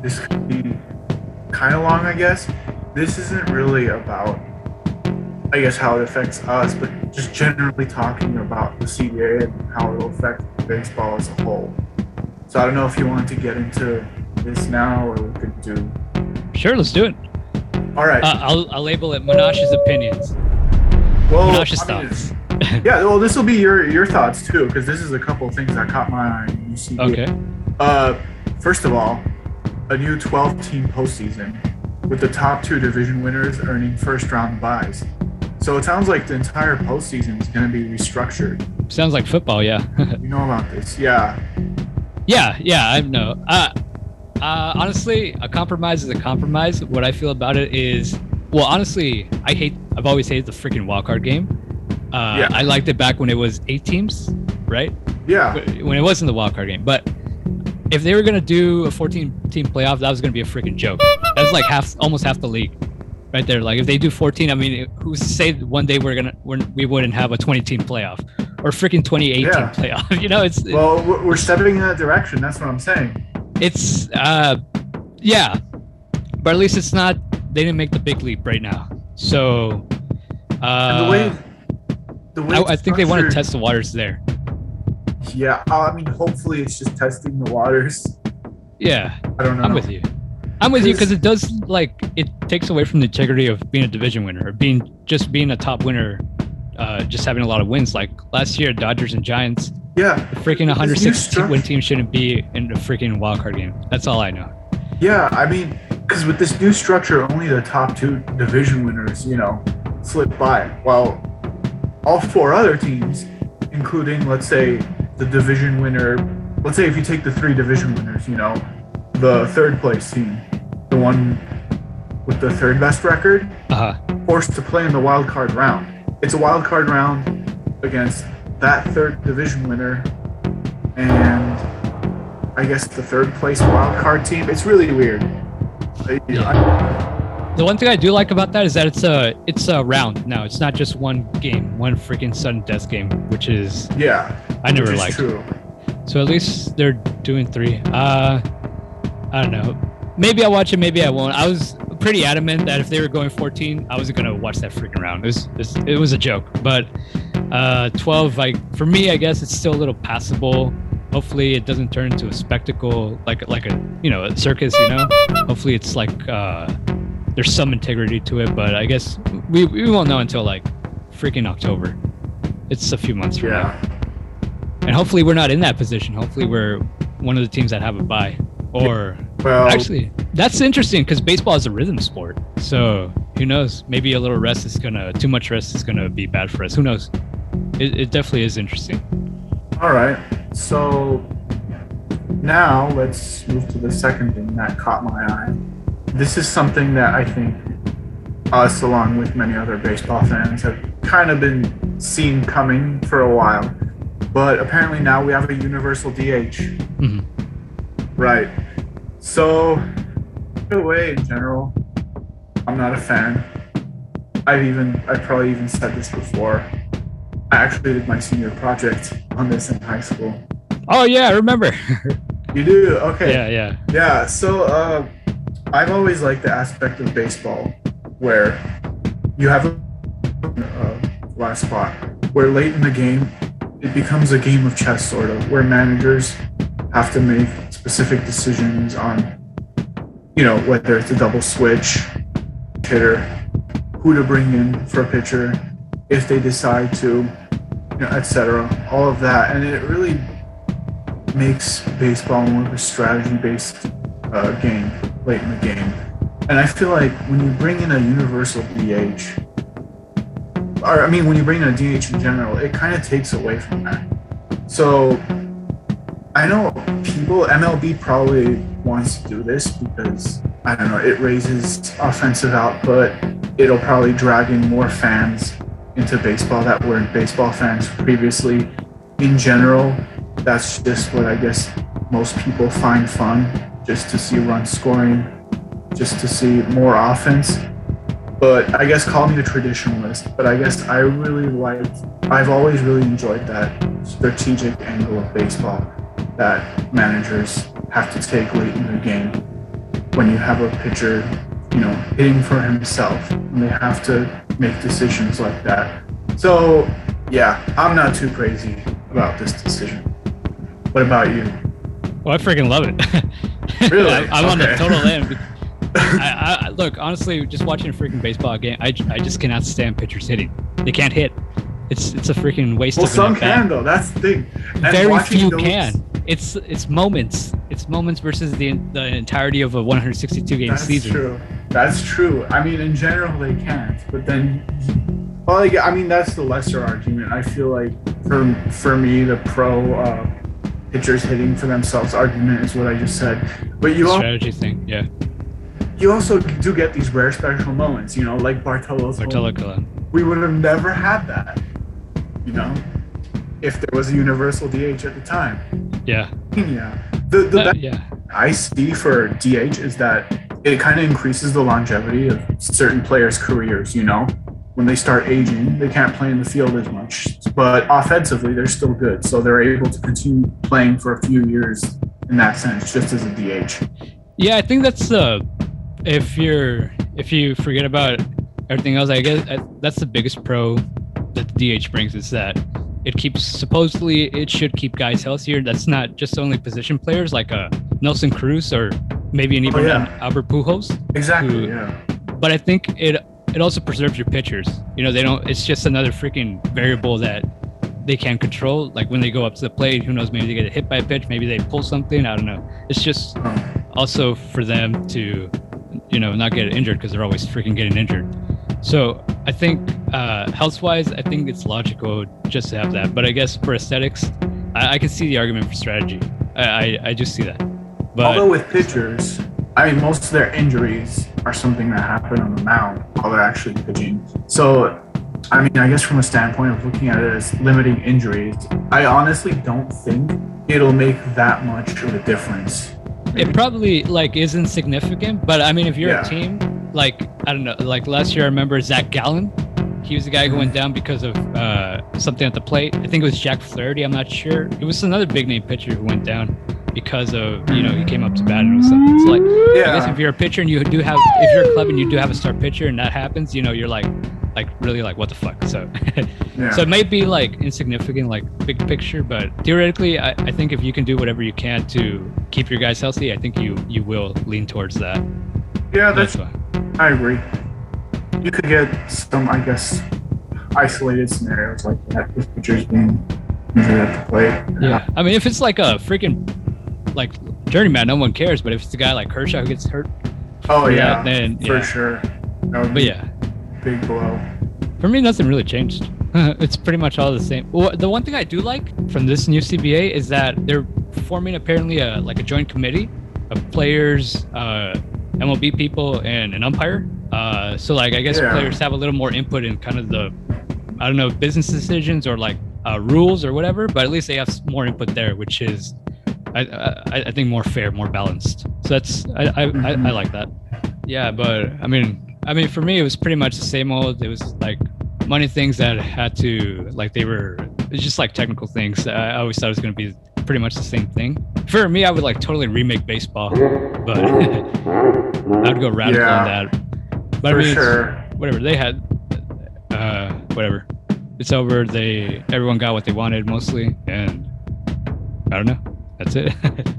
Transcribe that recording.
this could be kind of long, I guess. This isn't really about, I guess, how it affects us, but just generally talking about the CBA and how it'll affect baseball as a whole. So I don't know if you want to get into this now, or we could do. Sure, let's do it. All right. I'll label it Manash's opinions. Well, Manash's thoughts. Yeah, well, this will be your thoughts too, because this is a couple of things that caught my eye in UCB. Okay. First of all, a new 12-team postseason with the top two division winners earning first-round buys. So it sounds like the entire postseason is going to be restructured. Sounds like football, yeah. You know about this, yeah. Yeah, I know. Honestly, a compromise is a compromise. What I feel about it is, well, honestly, I've always hated the freaking wildcard game. Yeah. I liked it back when it was 8 teams, right? Yeah. When it wasn't the wildcard game. But if they were going to do a 14-team playoff, that was going to be a freaking joke. That's like almost half the league right there. Like if they do 14, I mean, who's to say one day we wouldn't have a 20-team playoff or freaking 28-team playoff? You know, well, we're stepping in that direction. That's what I'm saying. It's yeah, but at least it's not. They didn't make the big leap right now. So and the way I think they want to test the waters there. Yeah, I mean, hopefully it's just testing the waters. Yeah, I don't know. I'm with you because it does, like, it takes away from the integrity of being a division winner or being a top winner, just having a lot of wins. Like last year, Dodgers and Giants. Yeah, the freaking 106-win team shouldn't be in a freaking wildcard game. That's all I know. Yeah, I mean, because with this new structure, only the top two division winners, slip by. While all 4 other teams, including, let's say, the division winner, let's say if you take the 3 division winners, the third place team, the one with the third best record, forced to play in the wild card round. It's a wild card round against that third division winner and I guess the third place wild card team. It's really weird. The one thing I do like about that is that it's a round now. It's not just one game, one freaking sudden death game, which is I never liked. True. So at least they're doing 3. I don't know. Maybe I'll watch it, maybe I won't. I was pretty adamant that if they were going 14, I wasn't gonna watch that freaking round. It was a joke, but 12, like for me, I guess it's still a little passable. Hopefully it doesn't turn into a spectacle like a circus. Hopefully it's like there's some integrity to it, but I guess we won't know until like freaking October. It's a few months from now, and hopefully we're not in that position. Hopefully we're one of the teams that have a bye. Or actually, that's interesting because baseball is a rhythm sport. So who knows? Maybe a little rest too much rest is gonna be bad for us. Who knows? It definitely is interesting. All right. So now let's move to the second thing that caught my eye. This is something that I think us, along with many other baseball fans, have kind of been seen coming for a while. But apparently now we have a universal DH. Mm-hmm. Right. So, in a way, in general, I'm not a fan. I've probably even said this before. I actually did my senior project on this in high school. Oh yeah, I remember. You do? Okay. Yeah. Yeah. So, I've always liked the aspect of baseball where you have a last spot where late in the game it becomes a game of chess, sort of, where managers have to make specific decisions on, whether it's a double switch, hitter, who to bring in for a pitcher, if they decide to, etc. All of that, and it really makes baseball more of a strategy-based game late in the game. And I feel like when you bring in a universal DH, when you bring in a DH in general, it kind of takes away from that. So I know MLB probably wants to do this because, I don't know, it raises offensive output. It'll probably drag in more fans into baseball that weren't baseball fans previously. In general, that's just what I guess most people find fun, just to see run scoring, just to see more offense. But I guess call me a traditionalist, but I guess I've always really enjoyed that strategic angle of baseball that managers have to take late in the game. when you have a pitcher, hitting for himself, and they have to make decisions like that. So, yeah, I'm not too crazy about this decision. What about you? Well, I freaking love it. Really? I'm on the total end. I look, honestly, just watching a freaking baseball game, I just cannot stand pitchers hitting. They can't hit. It's a freaking waste of some can, though. That's the thing. And very few can. It's moments. It's moments versus the entirety of a 162 game season. That's true. I mean, in general, they can't. But then, that's the lesser argument. I feel like for me, the pro pitchers hitting for themselves argument is what I just said. But strategy thing, yeah. You also do get these rare special moments, like Bartolo's home. We would have never had that, if there was a universal DH at the time. Yeah. Yeah. The I see for DH is that it kind of increases the longevity of certain players' careers, When they start aging, they can't play in the field as much. But offensively, they're still good. So they're able to continue playing for a few years in that sense, just as a DH. Yeah, I think that's if you forget about everything else, I guess that's the biggest pro that the DH brings, is that it should keep guys healthier. That's not just only position players like Nelson Cruz or maybe even Albert Pujols. Exactly. But I think it also preserves your pitchers. It's just another freaking variable that they can control. Like when they go up to the plate, who knows, maybe they get hit by a pitch, maybe they pull something, I don't know. It's just also for them to not get injured, because they're always freaking getting injured. So I think health-wise, I think it's logical just to have that. But I guess for aesthetics, I can see the argument for strategy. I just see that. But although with pitchers, most of their injuries are something that happen on the mound while they're actually pitching. So, I guess from a standpoint of looking at it as limiting injuries, I honestly don't think it'll make that much of a difference. It probably is insignificant, but if you're a team, I don't know, last year I remember Zach Gallen. He was the guy who went down because of something at the plate. I think it was Jack Flaherty, I'm not sure. It was another big name pitcher who went down because of, he came up to bat and it was something. It's I guess if you're a pitcher and if you're a club and you do have a star pitcher and that happens, you're really what the fuck. So so it may be insignificant, big picture, but theoretically I think if you can do whatever you can to keep your guys healthy, I think you will lean towards that. Yeah, that's why. I agree. You could get some, I guess, isolated scenarios like that with pitchers being injured at the plate. Yeah, if it's a freaking journeyman, no one cares, but if it's a guy like Kershaw who gets hurt, then for sure. Big blow. For me, nothing really changed. It's pretty much all the same. Well, the one thing I do like from this new CBA is that they're forming apparently a joint committee of players, MLB people, and an umpire. So I guess players have a little more input in kind of the, I don't know, business decisions or rules or whatever, but at least they have more input there, which is I think more fair, more balanced. So that's I like that. Yeah, but for me, it was pretty much the same old. It was money things that had to it's just technical things. I always thought it was going to be pretty much the same thing. For me, I would totally remake baseball, but I'd go radical on that. But for sure, whatever they had, whatever. It's over. Everyone got what they wanted mostly, and I don't know. That's it.